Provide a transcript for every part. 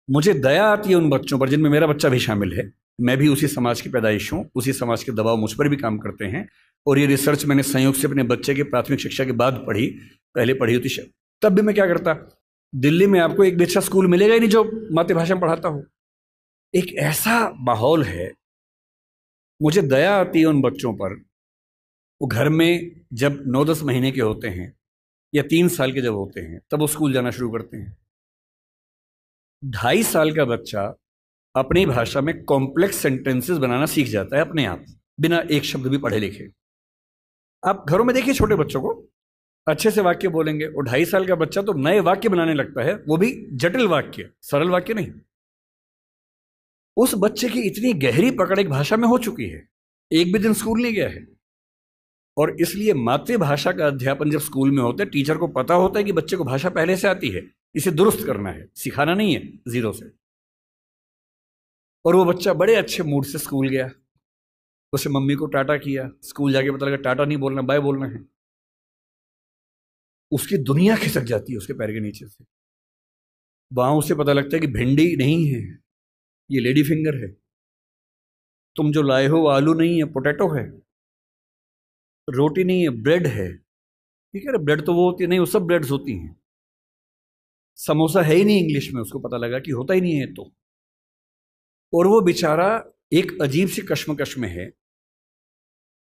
मुझे दया आती है उन बच्चों पर जिनमें मेरा बच्चा भी शामिल है। मैं भी उसी समाज की पैदाइश हूँ, उसी समाज के दबाव मुझ पर भी काम करते हैं। और ये रिसर्च मैंने संयोग से अपने बच्चे के प्राथमिक शिक्षा के बाद पढ़ी, पहले पढ़ी होती तब भी मैं क्या करता, दिल्ली में आपको एक भी अच्छा स्कूल मिलेगा ही नहीं जो मातृभाषा में पढ़ाता हो। एक ऐसा माहौल है, मुझे दया आती है उन बच्चों पर। वो घर में जब 9-10 महीने के होते हैं या 3 साल के जब होते हैं तब वो स्कूल जाना शुरू करते हैं। 2.5 साल का बच्चा अपनी भाषा में कॉम्प्लेक्स सेंटेंसेस बनाना सीख जाता है अपने आप, बिना एक शब्द भी पढ़े लिखे। आप घरों में देखिए छोटे बच्चों को, अच्छे से वाक्य बोलेंगे। और 2.5 साल का बच्चा तो नए वाक्य बनाने लगता है, वो भी जटिल वाक्य, सरल वाक्य नहीं। उस बच्चे की इतनी गहरी पकड़ एक भाषा में हो चुकी है, एक भी दिन स्कूल नहीं गया है। और इसलिए मातृभाषा का अध्यापन जब स्कूल में होता है, टीचर को पता होता है कि बच्चे को भाषा पहले से आती है, इसे दुरुस्त करना है, सिखाना नहीं है जीरो से। और वो बच्चा बड़े अच्छे मूड से स्कूल गया, उसे मम्मी को टाटा किया, स्कूल जाके पता लगा टाटा नहीं बोलना, बाय बोलना है। उसकी दुनिया खिसक जाती है उसके पैर के नीचे से। वहां उसे पता लगता है कि भिंडी नहीं है, ये लेडी फिंगर है। तुम जो लाए हो वो आलू नहीं है, पोटैटो है। रोटी नहीं है, ब्रेड है। ठीक है, ब्रेड तो वो होती है नहीं, वो सब ब्रेड्स होती हैं। समोसा है ही नहीं इंग्लिश में, उसको पता लगा कि होता ही नहीं है तो। और वो बेचारा एक अजीब सी कश्मकश में है।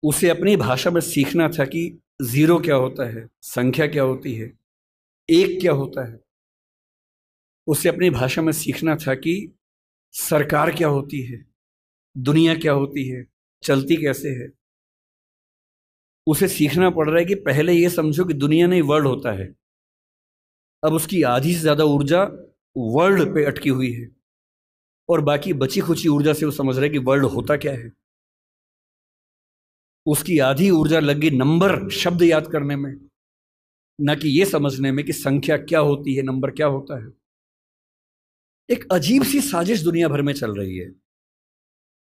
उसे अपनी भाषा में सीखना था कि जीरो क्या होता है, संख्या क्या होती है, एक क्या होता है। उसे अपनी भाषा में सीखना था कि सरकार क्या होती है, दुनिया क्या होती है, चलती कैसे है। उसे सीखना पड़ रहा है कि पहले ये समझो कि दुनिया नहीं वर्ल्ड होता है। अब उसकी आधी से ज्यादा ऊर्जा वर्ल्ड पे अटकी हुई है और बाकी बची खुची ऊर्जा से वो समझ रहा है कि वर्ल्ड होता क्या है। उसकी आधी ऊर्जा लगी नंबर, शब्द याद करने में, ना कि ये समझने में कि संख्या क्या होती है, नंबर क्या होता है। एक अजीब सी साजिश दुनिया भर में चल रही है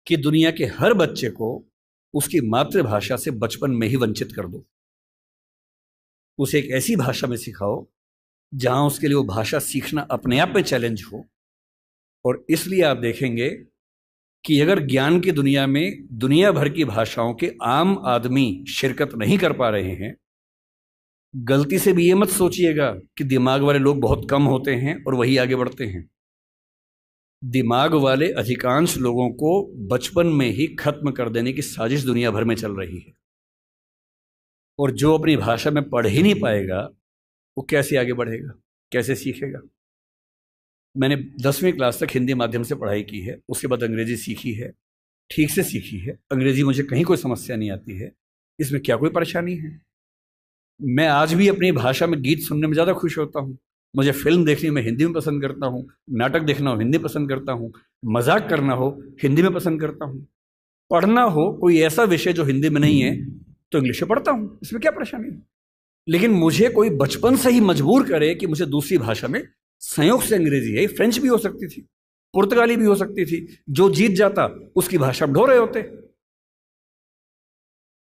कि दुनिया के हर बच्चे को उसकी मातृभाषा से बचपन में ही वंचित कर दो। उसे एक ऐसी भाषा में सिखाओ जहां उसके लिए वो भाषा सीखना अपने आप में चैलेंज हो। और इसलिए आप देखेंगे कि अगर ज्ञान की दुनिया में दुनिया भर की भाषाओं के आम आदमी शिरकत नहीं कर पा रहे हैं, गलती से भी ये मत सोचिएगा कि दिमाग वाले लोग बहुत कम होते हैं और वही आगे बढ़ते हैं। दिमाग वाले अधिकांश लोगों को बचपन में ही खत्म कर देने की साजिश दुनिया भर में चल रही है। और जो अपनी भाषा में पढ़ ही नहीं पाएगा वो कैसे आगे बढ़ेगा, कैसे सीखेगा। मैंने 10वीं क्लास तक हिंदी माध्यम से पढ़ाई की है, उसके बाद अंग्रेजी सीखी है, ठीक से सीखी है। अंग्रेजी मुझे कहीं कोई समस्या नहीं आती है, इसमें क्या कोई परेशानी है। मैं आज भी अपनी भाषा में गीत सुनने में ज़्यादा खुश होता हूँ। मुझे फिल्म देखनी मैं हिंदी में पसंद करता हूँ, नाटक देखना हो हिंदी पसंद करता हूँ, मजाक करना हो हिंदी में पसंद करता हूँ, पढ़ना हो कोई ऐसा विषय जो हिंदी में नहीं है तो इंग्लिश में पढ़ता हूँ, इसमें क्या परेशानी है। लेकिन मुझे कोई बचपन से ही मजबूर करे कि मुझे दूसरी भाषा में, संयोग से अंग्रेजी है, फ्रेंच भी हो सकती थी, पुर्तगाली भी हो सकती थी, जो जीत जाता उसकी भाषा ढो रहे होते।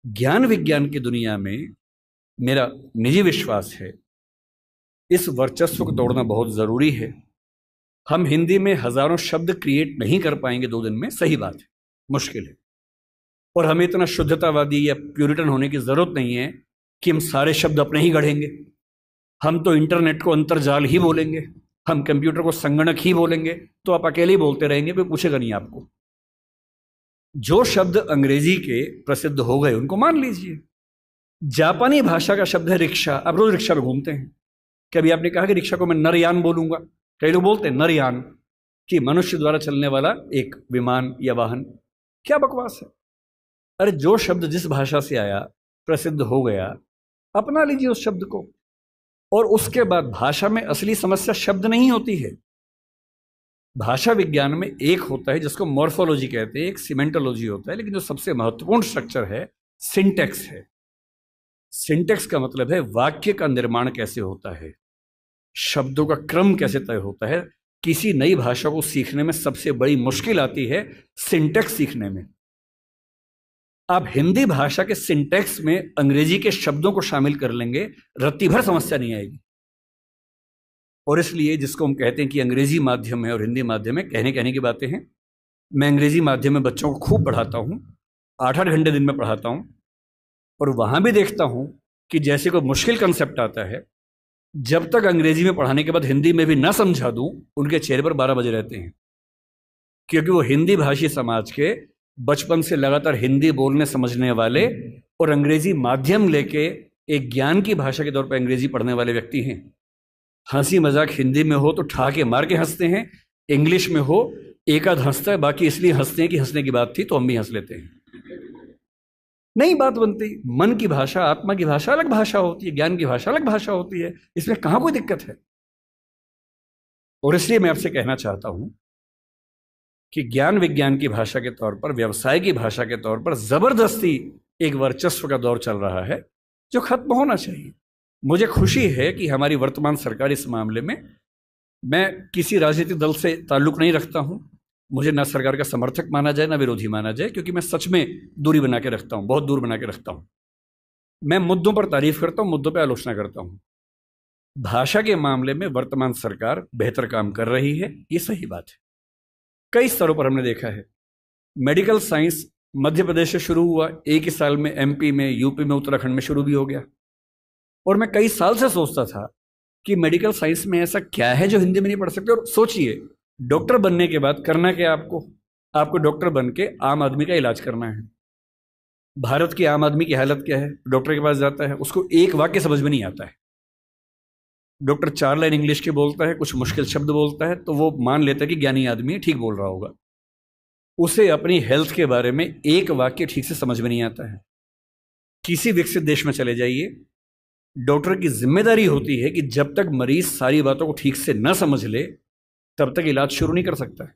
ज्ञान विज्ञान की दुनिया में मेरा निजी विश्वास है इस वर्चस्व को तोड़ना बहुत जरूरी है। हम हिंदी में हजारों शब्द क्रिएट नहीं कर पाएंगे 2 दिन में, सही बात है, मुश्किल है। और हमें इतना शुद्धतावादी या प्यूरिटन होने की जरूरत नहीं है कि हम सारे शब्द अपने ही गढ़ेंगे। हम तो इंटरनेट को अंतर्जाल ही बोलेंगे, हम कंप्यूटर को संगणक ही बोलेंगे, तो आप अकेले ही बोलते रहेंगे, कोई पूछेगा नहीं आपको। जो शब्द अंग्रेजी के प्रसिद्ध हो गए उनको मान लीजिए। जापानी भाषा का शब्द है रिक्शा, आप रोज रिक्शा में घूमते हैं। कभी आपने कहा कि रिक्शा को मैं नरयान बोलूंगा? कई लोग बोलते हैं नरयान, कि मनुष्य द्वारा चलने वाला एक विमान या वाहन। क्या बकवास है। अरे जो शब्द जिस भाषा से आया, प्रसिद्ध हो गया, अपना लीजिए उस शब्द को। और उसके बाद भाषा में असली समस्या शब्द नहीं होती है। भाषा विज्ञान में एक होता है जिसको मॉर्फोलॉजी कहते हैं, एक सिमेंटोलॉजी होता है, लेकिन जो सबसे महत्वपूर्ण स्ट्रक्चर है सिंटेक्स है। सिंटेक्स का मतलब है वाक्य का निर्माण कैसे होता है, शब्दों का क्रम कैसे तय होता है। किसी नई भाषा को सीखने में सबसे बड़ी मुश्किल आती है सिंटेक्स सीखने में। आप हिंदी भाषा के सिंटेक्स में अंग्रेजी के शब्दों को शामिल कर लेंगे, रत्ती भर समस्या नहीं आएगी। और इसलिए जिसको हम कहते हैं कि अंग्रेजी माध्यम है और हिंदी माध्यम है, कहने की बातें हैं। मैं अंग्रेजी माध्यम में बच्चों को खूब पढ़ाता हूँ, 8-8 घंटे दिन में पढ़ाता हूँ, और वहाँ भी देखता हूँ कि जैसे कोई मुश्किल कंसेप्ट आता है, जब तक अंग्रेजी में पढ़ाने के बाद हिंदी में भी ना समझा दूँ, उनके चेहरे पर 12 बजे रहते हैं, क्योंकि वो हिंदी भाषी समाज के बचपन से लगातार हिंदी बोलने समझने वाले और अंग्रेजी माध्यम लेके एक ज्ञान की भाषा के तौर पर अंग्रेजी पढ़ने वाले व्यक्ति हैं। हंसी मजाक हिंदी में हो तो ठाके मार के हंसते हैं, इंग्लिश में हो एक आध हंसता है, बाकी इसलिए हंसते हैं कि हंसने की बात थी तो हम भी हंस लेते हैं। नहीं बात बनती। मन की भाषा, आत्मा की भाषा अलग भाषा होती है, ज्ञान की भाषा अलग भाषा होती है, इसमें कहां कोई दिक्कत है। और इसलिए मैं आपसे कहना चाहता हूं कि ज्ञान विज्ञान की भाषा के तौर पर, व्यवसाय की भाषा के तौर पर जबरदस्ती एक वर्चस्व का दौर चल रहा है जो खत्म होना चाहिए। मुझे खुशी है कि हमारी वर्तमान सरकार इस मामले में, मैं किसी राजनीतिक दल से ताल्लुक नहीं रखता हूं, मुझे ना सरकार का समर्थक माना जाए ना विरोधी माना जाए, क्योंकि मैं सच में दूरी बना के रखता हूं, बहुत दूर बना के रखता हूं। मैं मुद्दों पर तारीफ करता हूं, मुद्दों पर आलोचना करता हूं। भाषा के मामले में वर्तमान सरकार बेहतर काम कर रही है, ये सही बात है। कई स्तरों पर हमने देखा है। मेडिकल साइंस मध्य प्रदेश से शुरू हुआ, एक ही साल में MP में, UP में, उत्तराखंड में शुरू भी हो गया। और मैं कई साल से सोचता था कि मेडिकल साइंस में ऐसा क्या है जो हिंदी में नहीं पढ़ सकते। और सोचिए, डॉक्टर बनने के बाद करना क्या आपको डॉक्टर बन के आम आदमी का इलाज करना है। भारत की आम आदमी की हालत क्या है? डॉक्टर के पास जाता है, उसको एक वाक्य समझ में नहीं आता है, डॉक्टर 4 लाइन इंग्लिश की बोलता है, कुछ मुश्किल शब्द बोलता है, तो वो मान लेता है कि ज्ञानी आदमी है, ठीक बोल रहा होगा। उसे अपनी हेल्थ के बारे में एक वाक्य ठीक से समझ में नहीं आता है। किसी विकसित देश में चले जाइए, डॉक्टर की जिम्मेदारी होती है कि जब तक मरीज सारी बातों को ठीक से न समझ ले तब तक इलाज शुरू नहीं कर सकता है।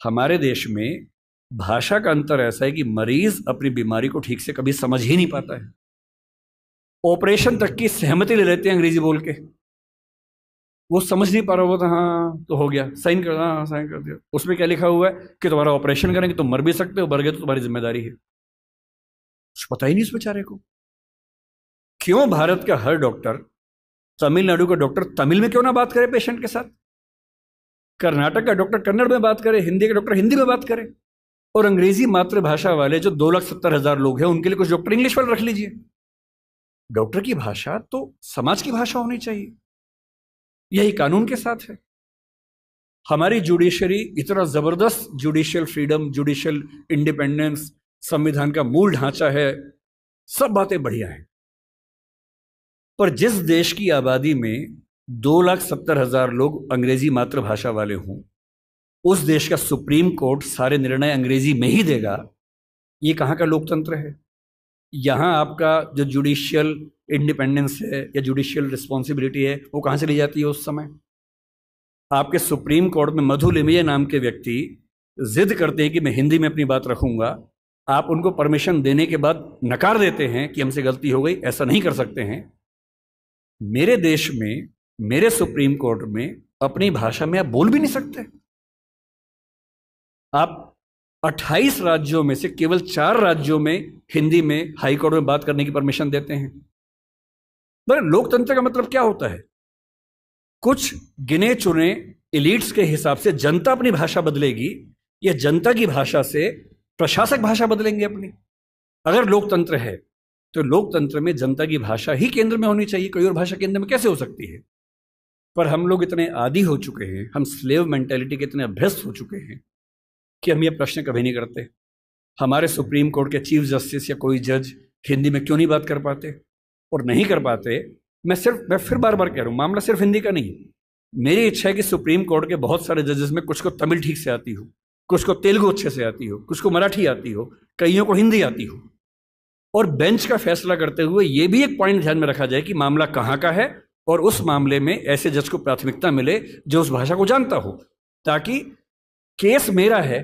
हमारे देश में भाषा का अंतर ऐसा है कि मरीज अपनी बीमारी को ठीक से कभी समझ ही नहीं पाता है। ऑपरेशन तक की सहमति ले लेते हैं अंग्रेजी बोल के, वो समझ नहीं पा रहा होता, हाँ तो हो गया, साइन कर, हाँ साइन कर दिया। उसमें क्या लिखा हुआ है कि तुम्हारा ऑपरेशन करेंगे, तुम मर भी सकते हो, मर गए तो तुम्हारी जिम्मेदारी है। कुछ पता ही नहीं उस बेचारे को। क्यों भारत का हर डॉक्टर, तमिलनाडु का डॉक्टर तमिल में क्यों ना बात करे पेशेंट के साथ, कर्नाटक का डॉक्टर कन्नड़ में बात करे, हिंदी का डॉक्टर हिंदी में बात करे, और अंग्रेजी मातृभाषा वाले जो 2,70,000 लोग हैं उनके लिए कुछ डॉक्टर इंग्लिश वाले रख लीजिए। डॉक्टर की भाषा तो समाज की भाषा होनी चाहिए, यही कानून के साथ है। हमारी जुडिशरी इतना जबरदस्त जुडिशियल फ्रीडम, जुडिशियल इंडिपेंडेंस, संविधान का मूल ढांचा है, सब बातें बढ़िया हैं। पर जिस देश की आबादी में 2,70,000 लोग अंग्रेजी मातृभाषा वाले हों, उस देश का सुप्रीम कोर्ट सारे निर्णय अंग्रेजी में ही देगा, ये कहाँ का लोकतंत्र है? यहाँ आपका जो जुडिशियल इंडिपेंडेंस है या जुडिशियल रिस्पॉन्सिबिलिटी है, वो कहाँ से ली जाती है उस समय? आपके सुप्रीम कोर्ट में मधु लिमये नाम के व्यक्ति जिद करते हैं कि मैं हिंदी में अपनी बात रखूंगा, आप उनको परमिशन देने के बाद नकार देते हैं कि हमसे गलती हो गई, ऐसा नहीं कर सकते हैं। मेरे देश में, मेरे सुप्रीम कोर्ट में अपनी भाषा में आप बोल भी नहीं सकते। आप 28 राज्यों में से केवल 4 राज्यों में हिंदी में हाई कोर्ट में बात करने की परमिशन देते हैं। पर लोकतंत्र का मतलब क्या होता है? कुछ गिने चुने एलिट्स के हिसाब से जनता अपनी भाषा बदलेगी या जनता की भाषा से प्रशासक भाषा बदलेंगे अपनी? अगर लोकतंत्र है तो लोकतंत्र में जनता की भाषा ही केंद्र में होनी चाहिए, कोई और भाषा केंद्र में कैसे हो सकती है? पर हम लोग इतने आदी हो चुके हैं, हम स्लेव मेंटेलिटी के इतने अभ्यस्त हो चुके हैं कि हम ये प्रश्न कभी नहीं करते। हमारे सुप्रीम कोर्ट के चीफ जस्टिस या कोई जज हिंदी में क्यों नहीं बात कर पाते? और नहीं कर पाते, मैं फिर बार बार कह रहा हूँ, मामला सिर्फ हिंदी का नहीं। मेरी इच्छा है कि सुप्रीम कोर्ट के बहुत सारे जजेस में कुछ को तमिल ठीक से आती हो, कुछ को तेलुगु अच्छे से आती हो, कुछ को मराठी आती हो, कईयों को हिंदी आती हो, और बेंच का फैसला करते हुए ये भी एक पॉइंट ध्यान में रखा जाए कि मामला कहाँ का है और उस मामले में ऐसे जज को प्राथमिकता मिले जो उस भाषा को जानता हो, ताकि केस मेरा है,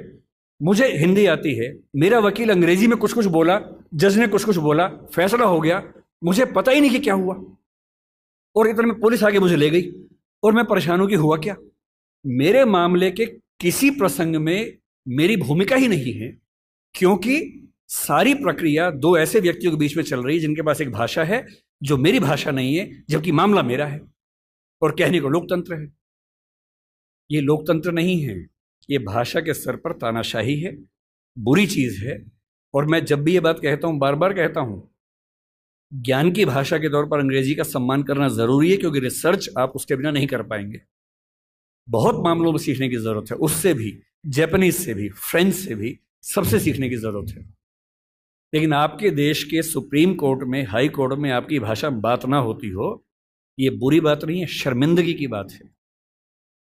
मुझे हिंदी आती है, मेरा वकील अंग्रेजी में कुछ कुछ बोला, जज ने कुछ कुछ बोला, फैसला हो गया, मुझे पता ही नहीं कि क्या हुआ, और इतने में पुलिस आगे मुझे ले गई और मैं परेशान हूं कि हुआ क्या। मेरे मामले के किसी प्रसंग में मेरी भूमिका ही नहीं है, क्योंकि सारी प्रक्रिया 2 ऐसे व्यक्तियों के बीच में चल रही है जिनके पास एक भाषा है जो मेरी भाषा नहीं है, जबकि मामला मेरा है। और कहने को लोकतंत्र है। ये लोकतंत्र नहीं है, ये भाषा के स्तर पर तानाशाही है, बुरी चीज है। और मैं जब भी ये बात कहता हूं, बार बार कहता हूं, ज्ञान की भाषा के तौर पर अंग्रेजी का सम्मान करना जरूरी है, क्योंकि रिसर्च आप उसके बिना नहीं कर पाएंगे। बहुत मामलों में सीखने की जरूरत है, उससे भी, जापानीज से भी, फ्रेंच से भी, सबसे सीखने की जरूरत है। लेकिन आपके देश के सुप्रीम कोर्ट में, हाई कोर्ट में आपकी भाषा में बात ना होती हो, ये बुरी बात नहीं है, शर्मिंदगी की बात है।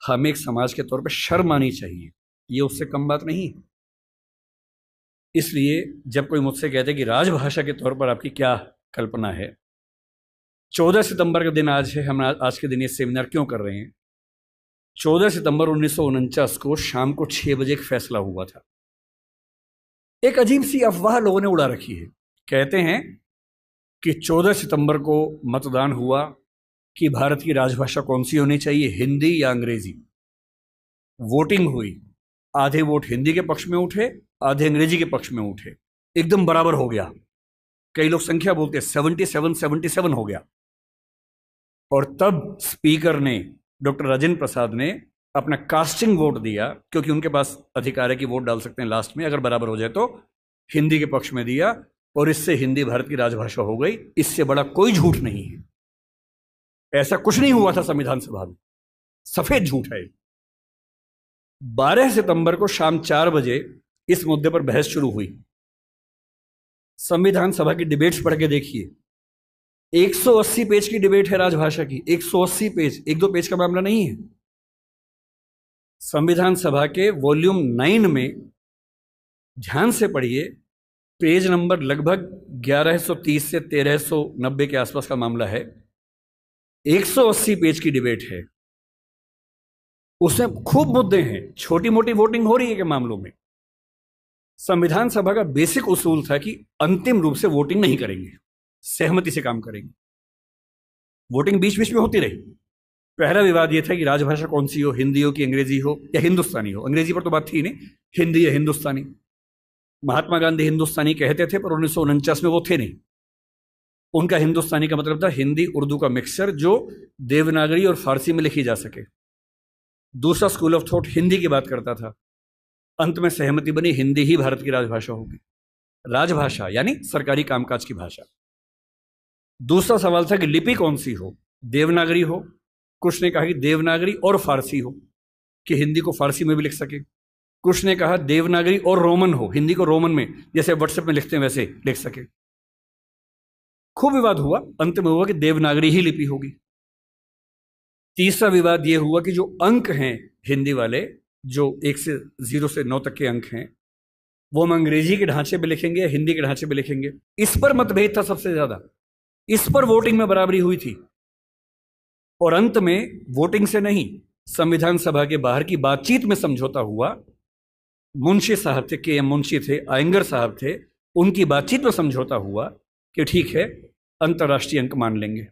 हमें एक समाज के तौर पर शर्म आनी चाहिए, ये उससे कम बात नहीं है। इसलिए जब कोई मुझसे कहते हैं कि राजभाषा के तौर पर आपकी क्या कल्पना है, 14 सितंबर का दिन आज है, हम आज के दिन ये सेमिनार क्यों कर रहे हैं? 14 सितंबर 1949 को शाम को 6 बजे एक फैसला हुआ था। एक अजीब सी अफवाह लोगों ने उड़ा रखी है। कहते हैं कि 14 सितंबर को मतदान हुआ कि भारत की राजभाषा कौन सी होनी चाहिए, हिंदी या अंग्रेजी। वोटिंग हुई, आधे वोट हिंदी के पक्ष में उठे, आधे अंग्रेजी के पक्ष में उठे, एकदम बराबर हो गया। कई लोग संख्या बोलते हैं 77-77 हो गया। और तब स्पीकर ने, डॉक्टर राजेंद्र प्रसाद ने अपना कास्टिंग वोट दिया, क्योंकि उनके पास अधिकार है कि वोट डाल सकते हैं लास्ट में, अगर बराबर हो जाए तो, हिंदी के पक्ष में दिया, और इससे हिंदी भारत की राजभाषा हो गई। इससे बड़ा कोई झूठ नहीं है। ऐसा कुछ नहीं हुआ था संविधान सभा में, सफेद झूठ है। 12 सितंबर को शाम 4 बजे इस मुद्दे पर बहस शुरू हुई। संविधान सभा की डिबेट्स पढ़ के देखिए, 180 पेज की डिबेट है राजभाषा की, 180 पेज, 1-2 पेज का मामला नहीं है। संविधान सभा के वॉल्यूम 9 में ध्यान से पढ़िए, पेज नंबर लगभग 1130 से 1390 के आसपास का मामला है। 180 पेज की डिबेट है, उसमें खूब मुद्दे हैं, छोटी मोटी वोटिंग हो रही है के मामलों में। संविधान सभा का बेसिक उसूल था कि अंतिम रूप से वोटिंग नहीं करेंगे, सहमति से काम करेंगे। वोटिंग बीच बीच में होती रही। पहला विवाद यह था कि राजभाषा कौन सी हो, हिंदी हो कि अंग्रेजी हो या हिंदुस्तानी हो। अंग्रेजी पर तो बात थी नहीं, हिंदी या हिंदुस्तानी। महात्मा गांधी हिंदुस्तानी कहते थे, पर 1949 में वो थे नहीं। उनका हिंदुस्तानी का मतलब था हिंदी उर्दू का मिक्सचर, जो देवनागरी और फारसी में लिखी जा सके। दूसरा स्कूल ऑफ थॉट हिंदी की बात करता था। अंत में सहमति बनी, हिंदी ही भारत की राजभाषा होगी। राजभाषा यानी सरकारी कामकाज की भाषा। दूसरा सवाल था कि लिपि कौन सी हो, देवनागरी हो, कुछ ने कहा कि देवनागरी और फारसी हो, कि हिंदी को फारसी में भी लिख सके। कुछ ने कहा देवनागरी और रोमन हो, हिंदी को रोमन में, जैसे व्हाट्सएप में लिखते हैं वैसे लिख सके। खूब विवाद हुआ, अंत में हुआ कि देवनागरी ही लिपि होगी। तीसरा विवाद यह हुआ कि जो अंक हैं हिंदी वाले, जो 1 से 0 से 9 तक के अंक हैं, वो हम अंग्रेजी के ढांचे में लिखेंगे या हिंदी के ढांचे में लिखेंगे। इस पर मतभेद था सबसे ज्यादा। इस पर वोटिंग में बराबरी हुई थी। और अंत में वोटिंग से नहीं, संविधान सभा के बाहर की बातचीत में समझौता हुआ। मुंशी साहब थे, के एम मुंशी थे, आयंगर साहब थे, उनकी बातचीत में समझौता हुआ कि ठीक है, अंतर्राष्ट्रीय अंक मान लेंगे।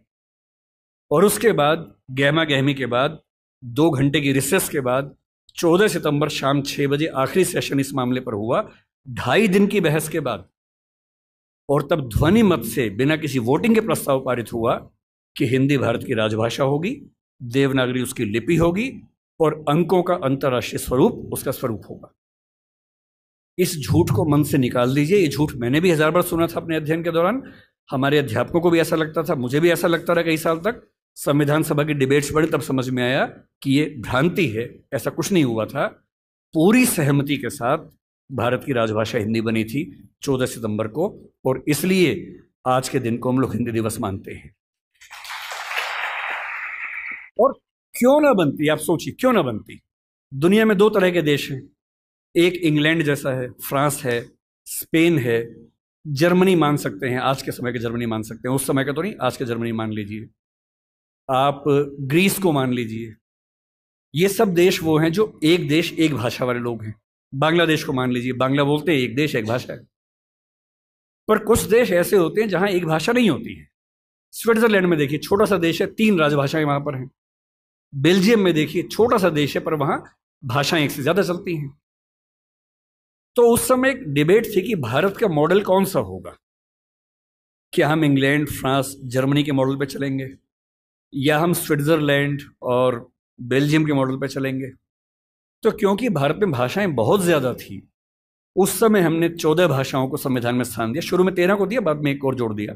और उसके बाद गहमा गहमी के बाद, 2 घंटे की रिसेस के बाद, 14 सितंबर शाम 6 बजे आखिरी सेशन इस मामले पर हुआ, 2.5 दिन की बहस के बाद। और तब ध्वनि मत से, बिना किसी वोटिंग के प्रस्ताव पारित हुआ कि हिंदी भारत की राजभाषा होगी, देवनागरी उसकी लिपि होगी, और अंकों का अंतर्राष्ट्रीय स्वरूप उसका स्वरूप होगा। इस झूठ को मन से निकाल दीजिए। ये झूठ मैंने भी 1000 बार सुना था अपने अध्ययन के दौरान। हमारे अध्यापकों को भी ऐसा लगता था, मुझे भी ऐसा लगता रहा कई साल तक। संविधान सभा की डिबेट्स बढ़ी, तब समझ में आया कि ये भ्रांति है, ऐसा कुछ नहीं हुआ था। पूरी सहमति के साथ भारत की राजभाषा हिंदी बनी थी 14 सितंबर को, और इसलिए आज के दिन को हम लोग हिंदी दिवस मानते हैं। और क्यों ना बनती, आप सोचिए, क्यों ना बनती। दुनिया में 2 तरह के देश हैं, एक इंग्लैंड जैसा है, फ्रांस है, स्पेन है, जर्मनी मान सकते हैं, आज के समय के जर्मनी मान सकते हैं, उस समय का तो नहीं, आज के जर्मनी मान लीजिए, आप ग्रीस को मान लीजिए। ये सब देश वो हैं जो एक देश एक भाषा वाले लोग हैं। बांग्लादेश को मान लीजिए, बांग्ला बोलते हैं, एक देश एक भाषा है। पर कुछ देश ऐसे होते हैं जहां एक भाषा नहीं होती है। स्विट्जरलैंड में देखिए, छोटा सा देश है, 3 राजभाषाएं वहां पर हैं। बेल्जियम में देखिए, छोटा सा देश है, पर वहां भाषाएं 1 से ज्यादा चलती हैं। तो उस समय एक डिबेट थी कि भारत का मॉडल कौन सा होगा। क्या हम इंग्लैंड, फ्रांस, जर्मनी के मॉडल पे चलेंगे, या हम स्विट्जरलैंड और बेल्जियम के मॉडल पे चलेंगे? तो क्योंकि भारत में भाषाएं बहुत ज्यादा थी, उस समय हमने 14 भाषाओं को संविधान में स्थान दिया। शुरू में 13 को दिया, बाद में एक और जोड़ दिया।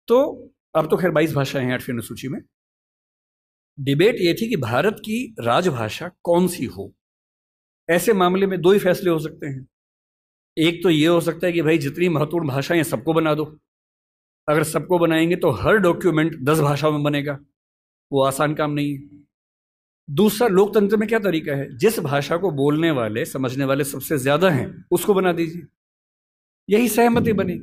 तो अब तो खैर 22 भाषाएं हैं 8वीं अनुसूची में। डिबेट ये थी कि भारत की राजभाषा कौन सी हो। ऐसे मामले में दो ही फैसले हो सकते हैं। एक तो ये हो सकता है कि भाई जितनी महत्वपूर्ण भाषाएं सबको बना दो। अगर सबको बनाएंगे तो हर डॉक्यूमेंट 10 भाषाओं में बनेगा, वो आसान काम नहीं है। दूसरा, लोकतंत्र में क्या तरीका है, जिस भाषा को बोलने वाले समझने वाले सबसे ज्यादा हैं उसको बना दीजिए। यही सहमति बनी।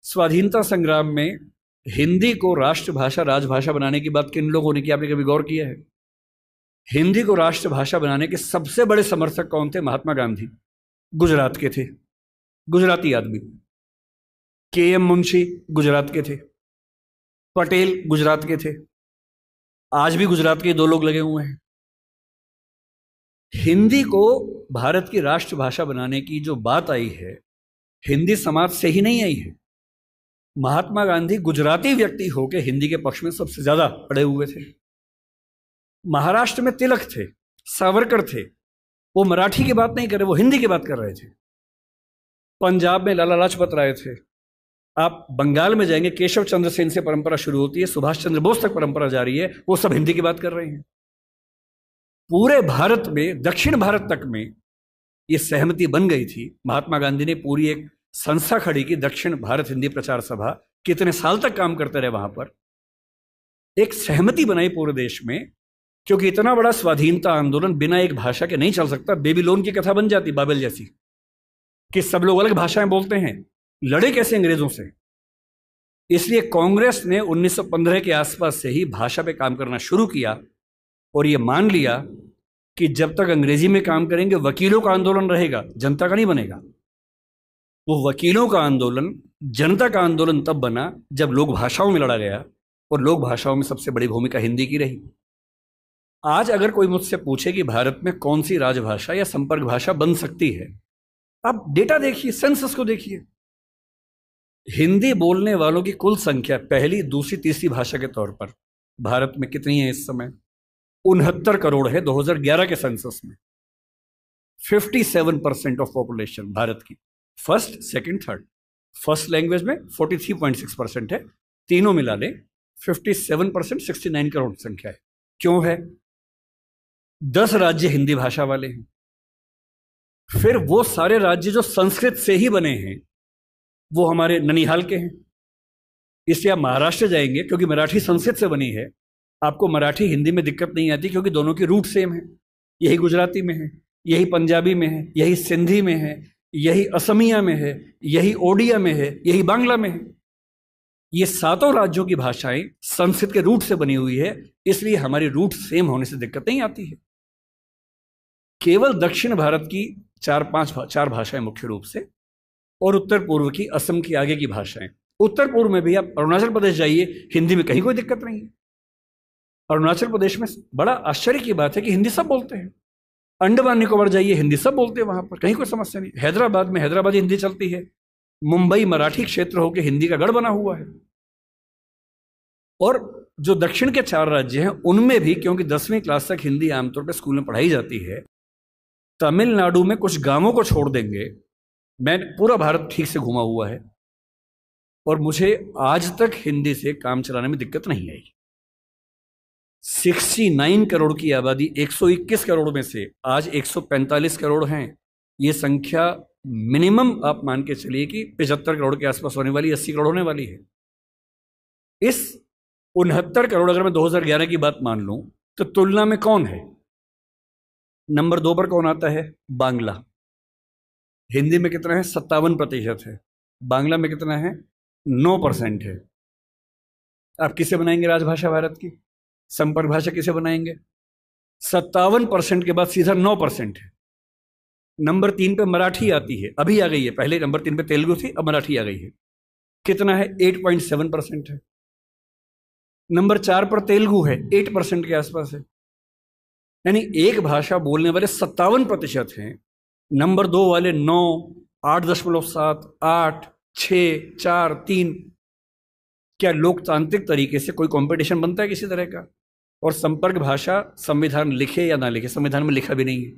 स्वाधीनता संग्राम में हिंदी को राष्ट्रभाषा राजभाषा बनाने की बात किन लोगों ने की, आपने कभी गौर किया है? हिंदी को राष्ट्रभाषा बनाने के सबसे बड़े समर्थक कौन थे? महात्मा गांधी, गुजरात के थे, गुजराती आदमी। के.एम. मुंशी गुजरात के थे, पटेल गुजरात के थे, आज भी गुजरात के दो लोग लगे हुए हैं। हिंदी को भारत की राष्ट्रभाषा बनाने की जो बात आई है, हिंदी समाज से ही नहीं आई है। महात्मा गांधी गुजराती व्यक्ति होकर हिंदी के पक्ष में सबसे ज्यादा अड़े हुए थे। महाराष्ट्र में तिलक थे, सावरकर थे, वो मराठी की बात नहीं कर रहे, वो हिंदी की बात कर रहे थे। पंजाब में लाला लाजपत राय थे। आप बंगाल में जाएंगे, केशव चंद्र सेन से परंपरा शुरू होती है, सुभाष चंद्र बोस तक परंपरा जारी है, वो सब हिंदी की बात कर रहे हैं। पूरे भारत में, दक्षिण भारत तक में ये सहमति बन गई थी। महात्मा गांधी ने पूरी एक संस्था खड़ी की, दक्षिण भारत हिंदी प्रचार सभा। कितने साल तक काम करते रहे वहां पर। एक सहमति बनाई पूरे देश में, क्योंकि इतना बड़ा स्वाधीनता आंदोलन बिना एक भाषा के नहीं चल सकता। बेबीलोन की कथा बन जाती, बाबेल जैसी, कि सब लोग अलग भाषाएं बोलते हैं, लड़े कैसे अंग्रेजों से। इसलिए कांग्रेस ने 1915 के आसपास से ही भाषा पे काम करना शुरू किया और ये मान लिया कि जब तक अंग्रेजी में काम करेंगे वकीलों का आंदोलन रहेगा, जनता का नहीं बनेगा। वो वकीलों का आंदोलन जनता का आंदोलन तब बना जब लोक भाषाओं में लड़ा गया, और लोक भाषाओं में सबसे बड़ी भूमिका हिंदी की रही। आज अगर कोई मुझसे पूछे कि भारत में कौन सी राजभाषा या संपर्क भाषा बन सकती है, आप डेटा देखिए, सेंसस को देखिए। हिंदी बोलने वालों की कुल संख्या पहली, दूसरी, तीसरी भाषा के तौर पर भारत में कितनी है इस समय? 69 करोड़ है 2011 के सेंसस में। 57% ऑफ पॉपुलेशन भारत की, first, second, third. First language में 43.6% है, तीनों मिला लें 57%, 69 करोड़ संख्या है। क्यों है? 10 राज्य हिंदी भाषा वाले हैं। फिर वो सारे राज्य जो संस्कृत से ही बने हैं, वो हमारे ननिहाल के हैं। इसलिए आप महाराष्ट्र जाएंगे, क्योंकि मराठी संस्कृत से बनी है, आपको मराठी हिंदी में दिक्कत नहीं आती, क्योंकि दोनों की रूट सेम है। यही गुजराती में है, यही पंजाबी में है, यही सिंधी में है, यही असमिया में है, यही ओडिया में है, यही बांग्ला में है। ये सातों राज्यों की भाषाएं संस्कृत के रूट से बनी हुई है, इसलिए हमारी रूट सेम होने से दिक्कत नहीं आती है। केवल दक्षिण भारत की चार भाषाएं मुख्य रूप से, और उत्तर पूर्व की, असम की आगे की भाषाएं। उत्तर पूर्व में भी आप अरुणाचल प्रदेश जाइए, हिंदी में कहीं कोई दिक्कत नहीं है। अरुणाचल प्रदेश में बड़ा आश्चर्य की बात है कि हिंदी सब बोलते हैं। अंडमान निकोबार जाइए, हिंदी सब बोलते हैं, वहां पर कहीं कोई समस्या नहीं। हैदराबाद में हैदराबादी हिंदी चलती है। मुंबई मराठी क्षेत्र होकर हिंदी का गढ़ बना हुआ है। और जो दक्षिण के 4 राज्य हैं उनमें भी, क्योंकि 10वीं क्लास तक हिंदी आमतौर पर स्कूल में पढ़ाई जाती है, तमिलनाडु में कुछ गांवों को छोड़ देंगे, मैं पूरा भारत ठीक से घुमा हुआ है, और मुझे आज तक हिंदी से काम चलाने में दिक्कत नहीं आई। 69 करोड़ की आबादी 121 करोड़ में से आज 145 करोड़ हैं। ये संख्या मिनिमम आप मान के चलिए कि 75 करोड़ के आसपास होने वाली, 80 करोड़ होने वाली है। इस 69 करोड़ अगर मैं 2011 की बात मान लूं, तो तुलना में कौन है? नंबर 2 पर कौन आता है? बांग्ला। हिंदी में कितना है? 57% है। बांग्ला में कितना है? 9% है। आप किसे बनाएंगे राजभाषा भारत की? संपर्क भाषा किसे बनाएंगे? 57% के बाद सीधा 9% है। नंबर 3 पे मराठी आती है, अभी आ गई है। पहले नंबर 3 पे तेलुगु थी, अब मराठी आ गई है। कितना है? 8.7% है। नंबर 4 पर तेलुगु है, 8% के आसपास है। यानी एक भाषा बोलने वाले 57% हैं। नंबर 2 वाले 9, 8.7, 8, 6, 4, 3। क्या लोकतांत्रिक तरीके से कोई कंपटीशन बनता है किसी तरह का? और संपर्क भाषा संविधान लिखे या ना लिखे, संविधान में लिखा भी नहीं है।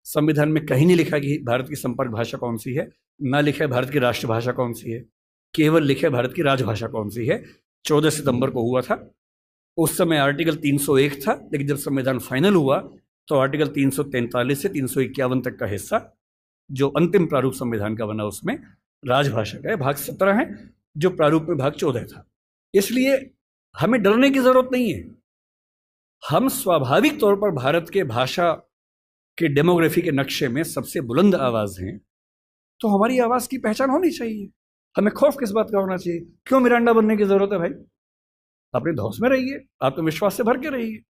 संविधान में कहीं नहीं लिखा कि भारत की संपर्क भाषा कौन सी है, ना लिखा है भारत की राष्ट्रभाषा कौन सी है, केवल लिखे है भारत की राजभाषा कौन सी है। 14 सितंबर को हुआ था, उस समय आर्टिकल 301 था, लेकिन जब संविधान फाइनल हुआ तो आर्टिकल 343 से 351 तक का हिस्सा जो अंतिम प्रारूप संविधान का बना उसमें राजभाषा का है, भाग 17 है, जो प्रारूप में भाग 14 था। इसलिए हमें डरने की जरूरत नहीं है। हम स्वाभाविक तौर पर भारत के भाषा के डेमोग्राफी के नक्शे में सबसे बुलंद आवाज हैं, तो हमारी आवाज की पहचान होनी चाहिए। हमें खौफ किस बात का होना चाहिए? क्यों मिरांडा बनने की जरूरत है भाई? अपने धौस में रहिए, आत्मविश्वास से भर के रहिए।